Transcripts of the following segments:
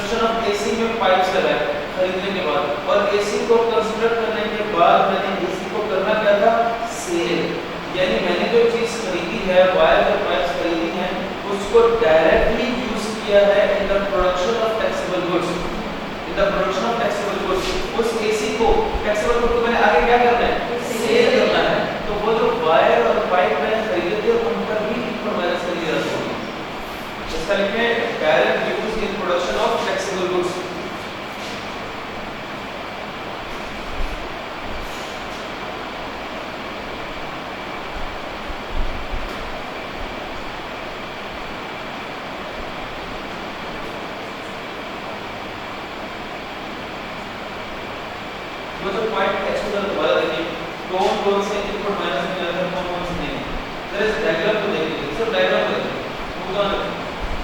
Construction of AC में pipes लगाए खरीदने के बाद, और एसी को कंस्ट्रक्ट करने के बाद मैंने एसी को करना क्या था, सेल, यानी मैंने जो चीज खरीदी है, वायर और पाइप्स खरीदी हैं, उसको डायरेक्टली यूज किया है in the production of taxable goods, in the production of taxable goods. उस एसी को टैक्सेबल गुड को मैंने आगे क्या करना है, सेल करना है। तो वो जो वायर और पाइप मैंने खरीदे थे उन पर भी इनपुट माइनस कर दिया जाता है। इसका लिखते हैं direct use in production of taxable goods. वो जो पॉइंट x को दोबारा देखिए, कौन से इनपुट माइनस में जाता है, कौन से नहीं। जरा इस डायग्राम को देखिए, सब डायग्राम को देखिए,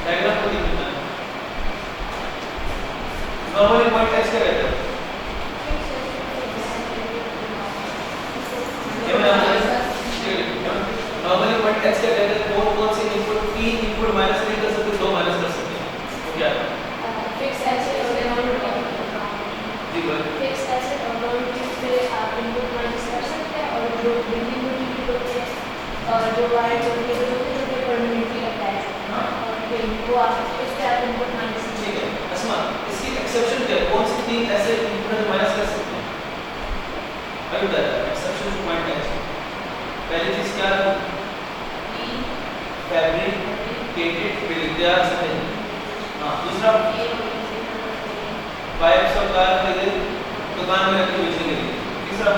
डायग्राम को देखिए। नॉर्मली पॉइंट x क्या कहता है, नॉर्मली पॉइंट x क्या कहता है, कौन से इनपुट, तीन इनपुट माइनस नहीं कर सकते, दो माइनस कर सकते हैं, तो क्या है फिक्स एसेट और जी बोलिए। फिक्स एसेट और नॉन फिक्स पे आप इनपुट माइनस कर सकते हैं, और जो बिल्डिंग यूटिलिटी होती है और जो वायर होती है जो छोटे परमानेंटली अटैच है, और फिर वो आप इस पे आप इनपुट माइनस ठीक है। अस्मा, इसकी एक्सेप्शन क्या है, कौन सी तीन ऐसे इनपुट माइनस कर सकते हैं, अभी बताया एक्सेप्शन पॉइंट है। पहली चीज क्या है, फैब्रिकेटेड बिल्डिंग से, हां, दूसरा पाइप्स और तार खरीदे दुकान में रखी बेचने के लिए, तीसरा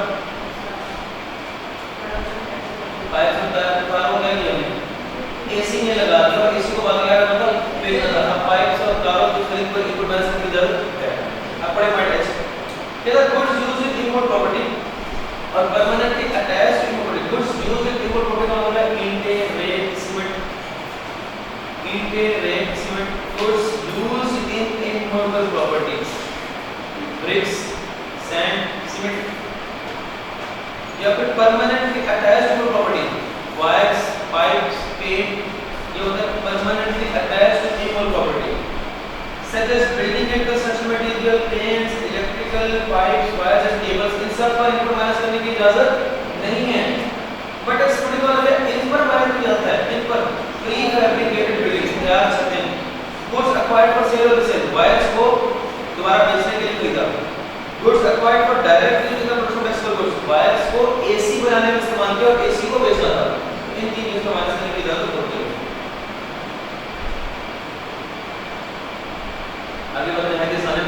पाइप्स और तार को क्या किया हमने, एसी में लगा दिया, और एसी को बाद क्या करना था, बेचना था। अब पाइप्स और तारों की खरीद पर इनपुट माइनस की जरूरत है। अब पढ़े पॉइंट एच, कहता goods used in input property और permanently attached to input. Goods used in input property का मतलब है ईंटें, रेत, सीमेंट, ईंटें, रेत, cement, goods used in input property, bricks, sand, cement, या फिर permanently attached to property, wires, pipes, paint, ये होता है permanently attached to input property. Such as building and construction material, paints, electrical pipes, wires and cables, इन सब पर input minus करने की इजाजत नहीं है। बट एक्सपोर्टिंग वाला है इन पर माइनस किया जाता है, इन पर प्री फैब्रिकेटेड बिल्डिंग्स तैयार छतें, गुड्स एक्वायर्ड फॉर सेल और रीसेल, वायर्स को दोबारा बेचने के लिए खरीदा, goods acquired for direct use in the production of textile goods, wires को एसी बनाने में इस्तेमाल किया और एसी को बेचना था। इन तीन चीजों को माइनस करने की इजाजत होती है। आगे बढ़ते हैं किस आने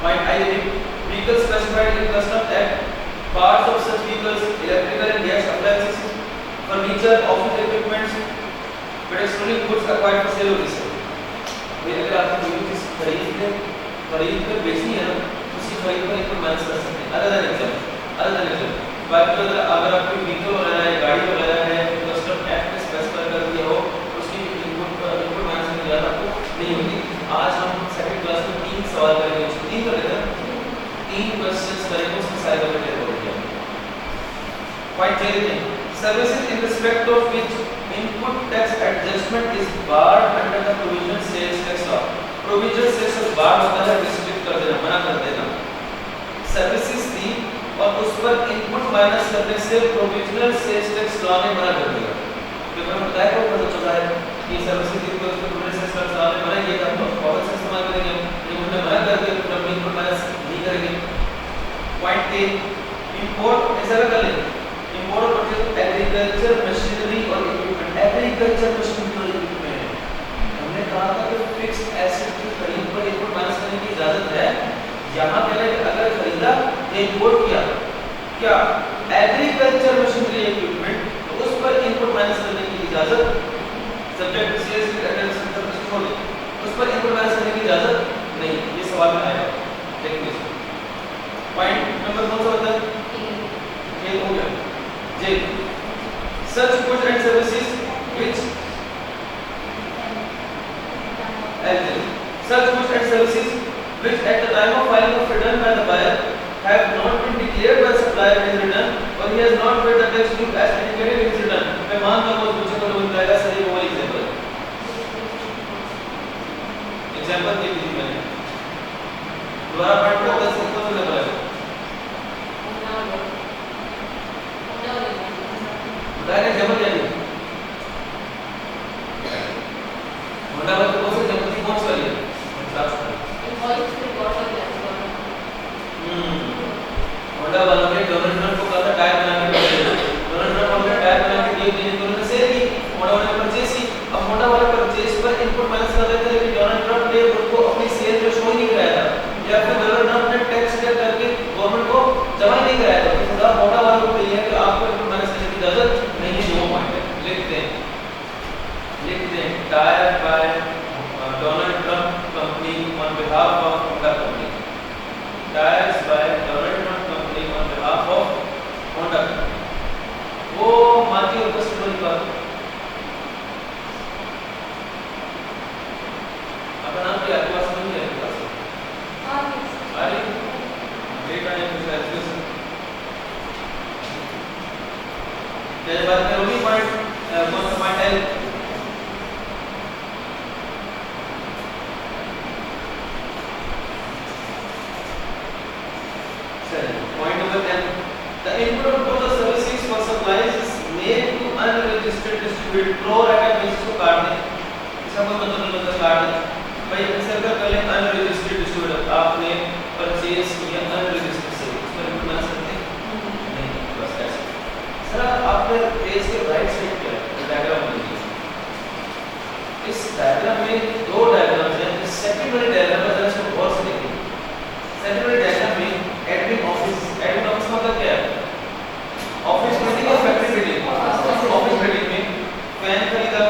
पॉइंट आई है, vehicles specified in custom act, parts of such vehicles, electrical and gas appliances, furniture, office equipments, petroleum goods acquired for sale और रीसेल। भाई अगर आप कोई चीज खरीद कर बेचनी है ना, उसी खरीद पर इनपुट माइनस कर सकते हैं। अलग एग्जांपल बाकी अगर आप कोई व्हीकल वगैरह है, गाड़ी वगैरह है, कस्टम एक्ट में स्पेसिफाई कर दिया हो, उसकी इनपुट माइनस की ज़्यादा आपको नहीं होती। आज हम सेकंड क्लास में 3 सवाल करेंगे, 3 कर लेते हैं, 3 क्वेश्चंस करेंगे, उसमें सारे का क्लियर हो गया। पॉइंट क्लियर है, services in respect of which input tax adjustment is barred under the provision sales tax law. Provision sales barred होता है रिस्ट्रिक्ट कर देना, मना कर देना। सर्विसेज थी और उस पर इनपुट माइनस करने से प्रोविजनल सेल्स टैक्स लॉ ने मना कर दिया। तो मैंने बताया को पता चला है कि सर्विसेज थी को प्रोविजनल सेल्स टैक्स लॉ ने मना किया था, तो कौन सा इस्तेमाल करेंगे, ये उन्होंने मना कर दिया तो हम इनपुट माइनस नहीं करेंगे। पॉइंट ए, इंपोर्ट ऐसा कर लेंगे, इंपोर्ट और परचेज एग्रीकल्चर मशीनरी और इक्विपमेंट, एग्रीकल्चर मशीनरी और इक्विपमेंट। हमने कहा था कि फिक्स्ड एसेट की खरीद पर इनपुट माइनस करने की इजाजत है। यहाँ पहले अगर खरीदा या इंपोर्ट किया क्या एग्रीकल्चर मशीनरी इक्विपमेंट, तो उस पर इनपुट माइनस करने की इजाजत, सब्जेक्ट सेल्स उस पर इनपुट माइनस करने की इजाजत नहीं। ये सवाल में आएगा, देखेंगे इसको। पॉइंट नंबर कौन सा होता है, ये हो गया J, such goods and services which such goods and services which at the time of filing of return by the buyer have not been declared by the supplier in his return or he has not paid the tax due as indicated in his return। मैं मानता हूँ मुझे को बताएगा सही वो example दे दी मैंने। छोटा वालों में डोनाल्ड ट्रम्प को कहा था टायर बना के बेचो, डोनाल्ड ट्रम्प हमने टायर बना के दिए, इन दोनों ने सेल की, मोटा वाले ने परचेज की। अब मोटा वाला परचेज पर इनपुट माइनस कर देते, लेकिन डोनाल्ड ट्रम्प ने उनको अपनी सेल पे शो ही नहीं कराया था, या फिर डोनाल्ड ट्रम्प ने टैक्स पे करके गवर्नमेंट को जमा ही नहीं कराया था। तो थोड़ा मोटा वालों को ये है कि आपको इनपुट माइनस करने की इजाजत नहीं है। जो पॉइंट है लिखते हैं tyre by Donald Trump company on behalf of Honda company, tyres by Donald Trump company on behalf of Honda. वो मार्केट और कस्टमर की बात अपना नाम क्या आपके पास नहीं है? आपके पास अरे ग्रेट है कुछ एजुकेशन ये बात करोगी पॉइंट कौन सा पॉइंट है? Point number 10. The input of total services for supplies is made to unregistered distributor pro rata basis को काट दें, इसका कोई मतलब नहीं, मतलब काट दें भाई। सर्कल कर लें unregistered distributor, आपने परचेज किया unregistered से, इसमें इनपुट बना सकते हैं नहीं, बस ऐसे। सर आपने पेज के राइट साइड क्या डायग्राम लीजिए, इस डायग्राम में दो डायग्राम्स हैं। सेकंड वाले डायग्राम में जरा इसको गौर से देखिए। सेकंड वाले डायग्राम में एडमिन ऑफिस मतलब क्या है? ऑफिस बिल्डिंग और फैक्ट्री बिल्डिंग। ऑफिस बिल्डिंग में फैन खरीदा,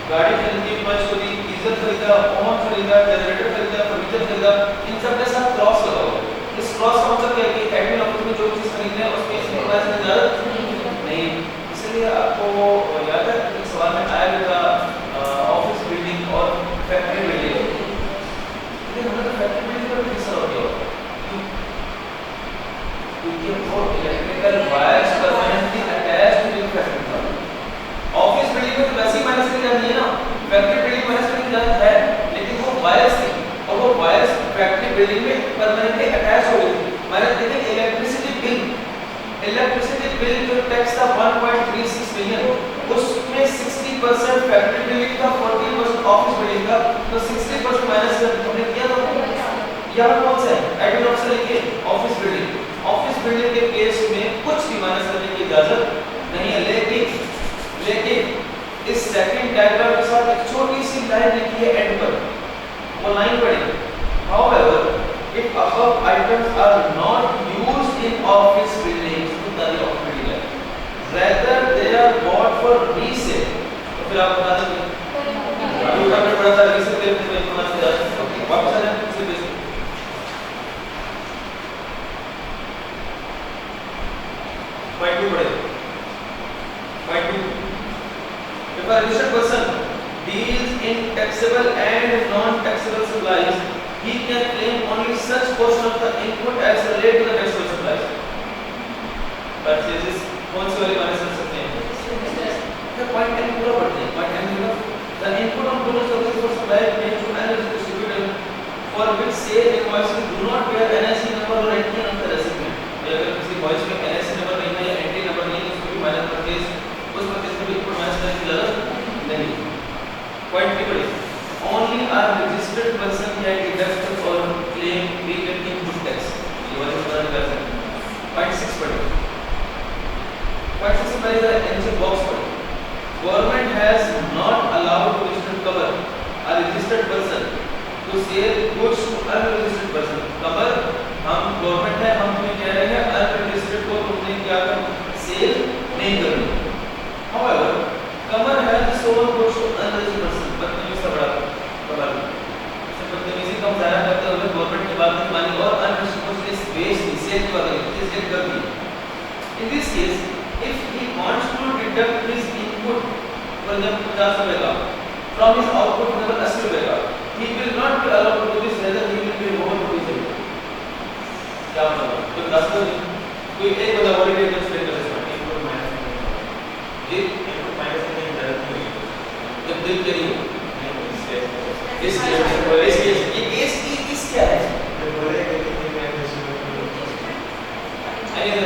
गाड़ी खरीदी, पर्च खरीदी, गीजर खरीदा, ओवन खरीदा, जनरेटर खरीदा, फर्नीचर खरीदा, इन सब के साथ क्रॉस लगा हुआ है। इस क्रॉस का मतलब क्या है कि एडमिन ऑफिस में जो चीज खरीदना है उसके इनवॉइस की इजाजत नहीं। इसलिए आपको याद है कि सवाल में आया था ऑफिस बिल्डिंग और फैक्ट्री बिल्डिंग, लेकिन हमने तो फैक्ट्री बिल्डिंग पर भी सवाल किया होगा क्योंकि वो electrical wires permanently attached to the factory. Office building में तो वैसे ही माइनस की जाती है ना, फैक्ट्री बिल्डिंग माइनस की जाती है, लेकिन वो वायर्स थी और वो वायर्स फैक्ट्री बिल्डिंग में परमानेंटली अटैच हो गई थी। माइनस देखिए इलेक्ट्रिसिटी बिल जो टैक्स था 1.36 मिलियन, उसमें 60% फैक्ट्री बिल्डिंग का, 40% ऑफिस बिल्डिंग का, तो 60% माइनस हमने किया था। यहाँ कौन सा है? एडमिन ऑफिस लिखिए ऑफिस बिल्डिंग। ऑफिस बिल्डिंग के केस में कुछ भी माइनस करने की इजाजत नहीं है, लेकिन इस सेकंड डायग्राम के साथ एक छोटी सी लाइन लिखी है एंड पर, वो लाइन पढ़िए। However, if above items are not used in office buildings, तो तारी ऑफिस बिल्डिंग है, rather they are bought for resale, तो फिर आप बता देंगे अभी हमने पढ़ा था रीसेल के बारे में, वापस आ जाए इसे बेसिक Point 2 पढ़े। Point 2. If a registered person deals in taxable and non-taxable supplies, he can claim only such portion of the input as related to the taxable supplies. Purchases कौन सी वाली माइनस कर सकते हैं? तो point 10 पूरा पढ़ते हैं। Point 10 में the input of total services for supply made to an distributor for which sale invoices do not bear NIC number or entry on the receipt. अगर किसी इनवॉइस में NIC नंबर नहीं है या एंट्री नंबर नहीं है, उसको भी माइनस परचेज, उस परचेज को भी इनपुट माइनस करने की जरूरत नहीं। पॉइंट 3 पढ़िए। Only are registered person can deduct और क्लेम प्रीपेड इनपुट टैक्स, ये वाला पता नहीं कर सकते। पॉइंट 6 पढ़िए। पॉइंट 6 पढ़िए जरा आंसर बॉक्स पढ़िए। Government has not allowed to register cover a registered person to sell goods to unregistered person. कवर हम गवर्नमेंट है, हम तुम्हें कह रहे हैं अनरजिस्टर्ड को तुमने क्या करना, सेल नहीं करनी। However, Kamar has sold goods to unregistered person, बदतमीजी से बड़ा कमर से बदतमीजी का मुजाहरा करते हुए गवर्नमेंट की बात नहीं मानी और अनरजिस्टर्ड को इस बेच दी, सेल की बात नहीं, सेल कर दी। In this case, if he wants to deduct his input, for example 50 रुपए का, from his output for example 80 रुपए का, he will not be allowed to do this, rather he will be removed from his income। क्या मतलब? तो 10 कोई एक बंदा बॉडी वेट एक्सप्लेन कर सकता है, इनपुट माइनस जी, इनपुट माइनस करने की जरूरत नहीं है जब बिल के लिए इस केस इस क्या है जो बोले कि मैं नहीं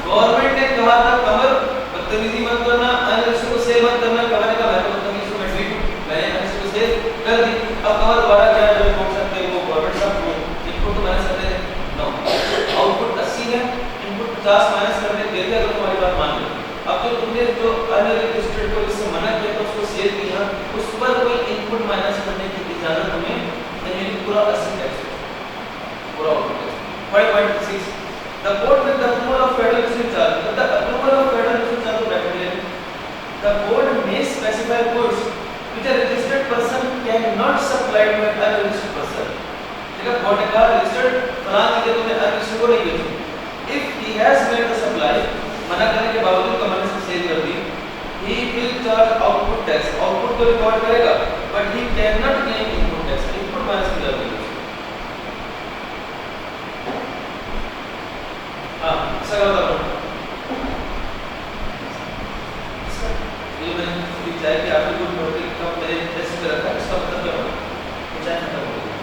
गवर्नमेंट ने कहा था कमर बदतमीजी मत करना, अनरजिस्टर्ड को सेल मत करना, कमर का मैं बदतमीजी कोर्ट ने कहा रजिस्टर्ड फलां चीजें तुमने अनरजिस्टर्ड को नहीं बेची। If he has made the supply, मना करने के बावजूद कंपनी से सेल कर दी, he will charge output tax, output को रिकॉर्ड करेगा, but he cannot claim input tax, input minus की जाती है। हाँ, इसका क्या मतलब है? ये मैंने लिखा है कि आपने कुछ भौतिक का मेरे टेस्ट में रखा है, इसका मतलब क्या होगा? कुछ ऐसा खत्म हो गया।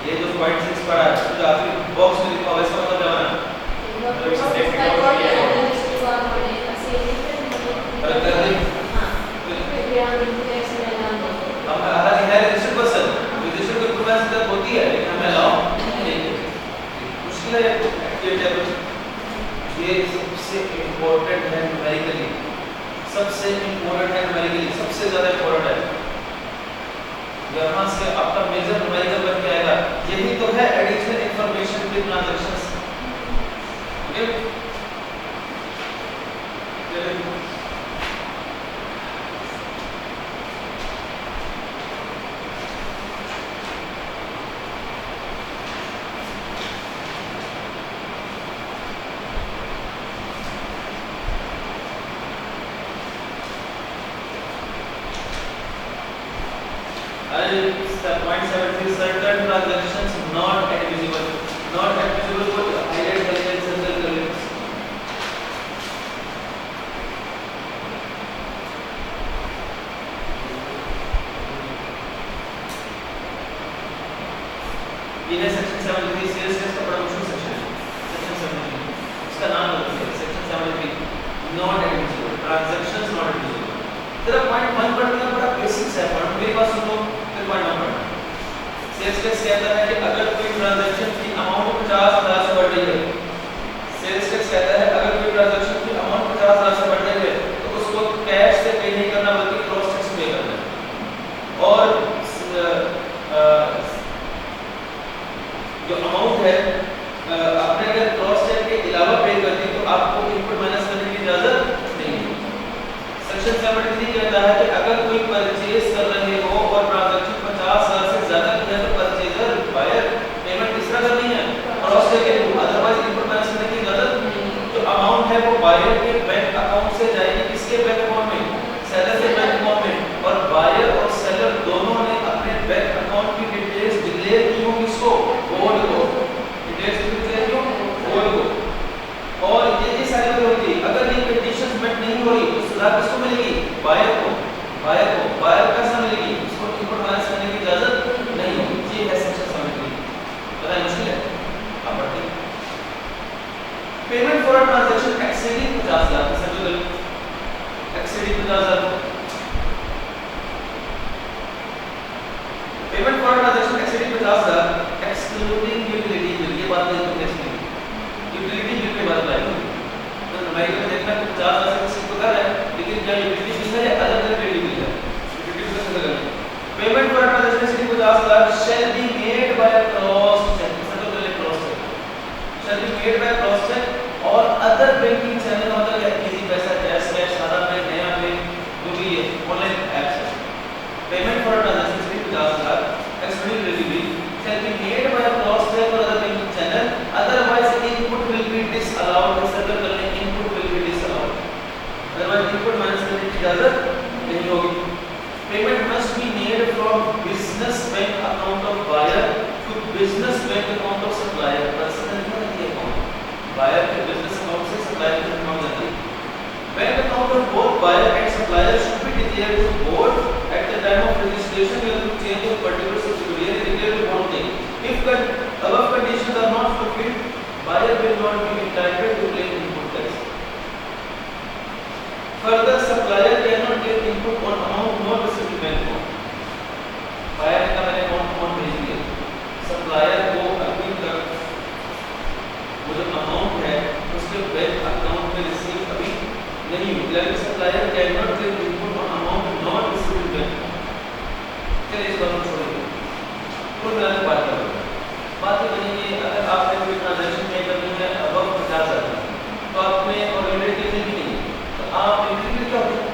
ये जो 0.6 पढ़ा है, तो आपके बॉक्स में लिखा हुआ है, इसका मतलब क्या होना? हालांकि है रजिस्टर्ड पर्सन, रजिस्टर्ड कोई प्रोसेस तक होती है, लेकिन हमें अलाउ नहीं है। मुश्किल है ये टेबल, ये सबसे इम्पोर्टेंट है न्यूमेरिकली, सबसे इम्पोर्टेंट है न्यूमेरिकली, सबसे ज़्यादा इम्पोर्टेंट है। यहाँ से आपका मेजर न्यूमेरिकल बन के आएगा। यही तो है additional information with transactions. Okay, point 73 certain transactions not admissible को हाईलाइट करके सर्कल कर लें। ये है सेक्शन 73 सेल्स टैक्स का बड़ा मुश्किल सेक्शन है, सेक्शन 73 इसका नाम है section 73 not admissible transactions not admissible. तेरा पॉइंट 1 पढ़ना बड़ा बेसिक्स है, पढ़ मेरी बात सुनो, फिर पॉइंट 1 पढ़ना। सेल्स टैक्स कहता है कि अगर कोई ट्रांजैक्शन की अमाउंट 50,000 से बढ़ रही है, सेल्स टैक्स कहता है अगर कोई ट्रांजैक्शन की अमाउंट 50,000 से बढ़ रही है तो उसको कैश से पे नहीं करना बल्कि क्रॉस टैक्स पे करना है। और जो अमाउंट है आपने अगर क्रॉस टैक्स के अलावा पे कर दी तो आपको इनपुट माइनस करने की इजाजत नहीं है। सेक्शन 73 कहता है कि अगर कोई परचेज कर रहे हो और ट्रांजैक्शन 50,000 से ज्यादा की है तो परचेजर बायर पेमेंट किस तरह करनी है? क्रॉस टैक्स के थ्रू, अदरवाइज इनपुट माइनस करने की इजाजत नहीं। जो अमाउंट है वो बायर के बैंक अकाउंट से जाएगी, किसके बैंक अकाउंट में? सेलर के बैंक अकाउंट में। और बायर और सेलर दोनों ने अपने बैंक अकाउंट की डिटेल्स डिक्लेयर की होंगी, किसको? बोर्ड को। डिटेल्स डिक्लेयर की होंगी बोर्ड को। और ये सारी बातें होती है। अगर ये कंडीशंस मेट नहीं हो रही तो सजा किसको मिलेगी? बायर को। बायर को बायर पैसा मिलेगी, इसको इनपुट माइनस करने की इजाजत नहीं होगी। ये है सेक्शन 73। पता है मुश्किल है, आप पढ़ते हैं। Payment for a transaction exceeding 50,000 circular exceeding 50,000। Payment for a transaction exceeding 50,000 excluding utility bill, ये बात नहीं तो नेक्स्ट में यूटिलिटी बिल के बाद लाएंगे। तो हमारी को देखना कि 50,000 से किसी को कर रहा है, लेकिन क्या यूटिलिटी बिल है या अदर यूटिलिटी बिल है? यूटिलिटी बिल से करना। Payment for a transaction exceeding 50,000 shall be made by a cross check, मतलब पहले cross check shall be made by a cross check और अदर बैंकिंग चैनल मतलब क्या? इजी पैसा, कैश कैश, सादा पे, नया पे, जो भी है ऑनलाइन ऐप्स है। Payment for a transaction exceeding 50,000 excluding utility bill shall be made by a cross check or other banking channel, otherwise input will be disallowed, circle करने input will be disallowed, otherwise input minus करने की इजाजत नहीं होगी। Payment must be made from business bank account of buyer to business bank account of supplier, personal नहीं account, buyer के business account से supplier के account जाती है। Bank account of both buyer and supplier should be declared to board at the time of registration or to change of particular subsidiary declared to board thing. If the above conditions are not fulfilled, buyer will not be entitled to claim input tax. Further, supplier cannot claim input on amount not received in bank account. Buyer ने कहा मैंने amount भेज दिया, supplier को अभी तक वो जो अमाउंट है उसके बैंक अकाउंट में रिसीव अभी नहीं हुई, लेकिन supplier cannot claim input on amount not received in bank account। चलिए इस बात को छोड़िए, कुल मिला के बात करेंगे। बात ये बनेगी अगर आपने कोई ट्रांजैक्शन पे करनी है अब 50,000 तो आपने और यूटिलिटी बिल भी नहीं, आप यूटिलिटी बिल क्या होता है?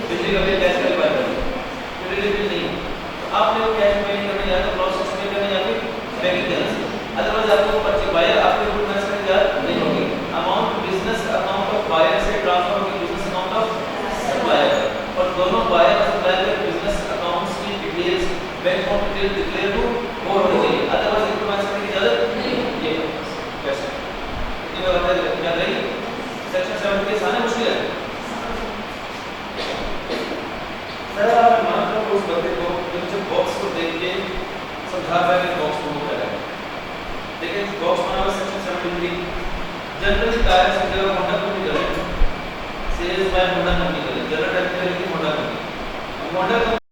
बिजली का बिल कैश पे बात करें, यूटिलिटी बिल नहीं तो आपने वो कैश पे नहीं करना, या तो क्रॉस टैक्स पे करना सर आप मान लो उस बंदे को मुझे बॉक्स को देख के समझा पाए कि बॉक्स को मूव करें। देखिए बॉक्स बना हुआ सेक्शन 73 जनरली टायर से जगह होंडा को निकले सेल्स बाय होंडा कंपनी करे जनरल टेक्निकल की होंडा कंपनी होंडा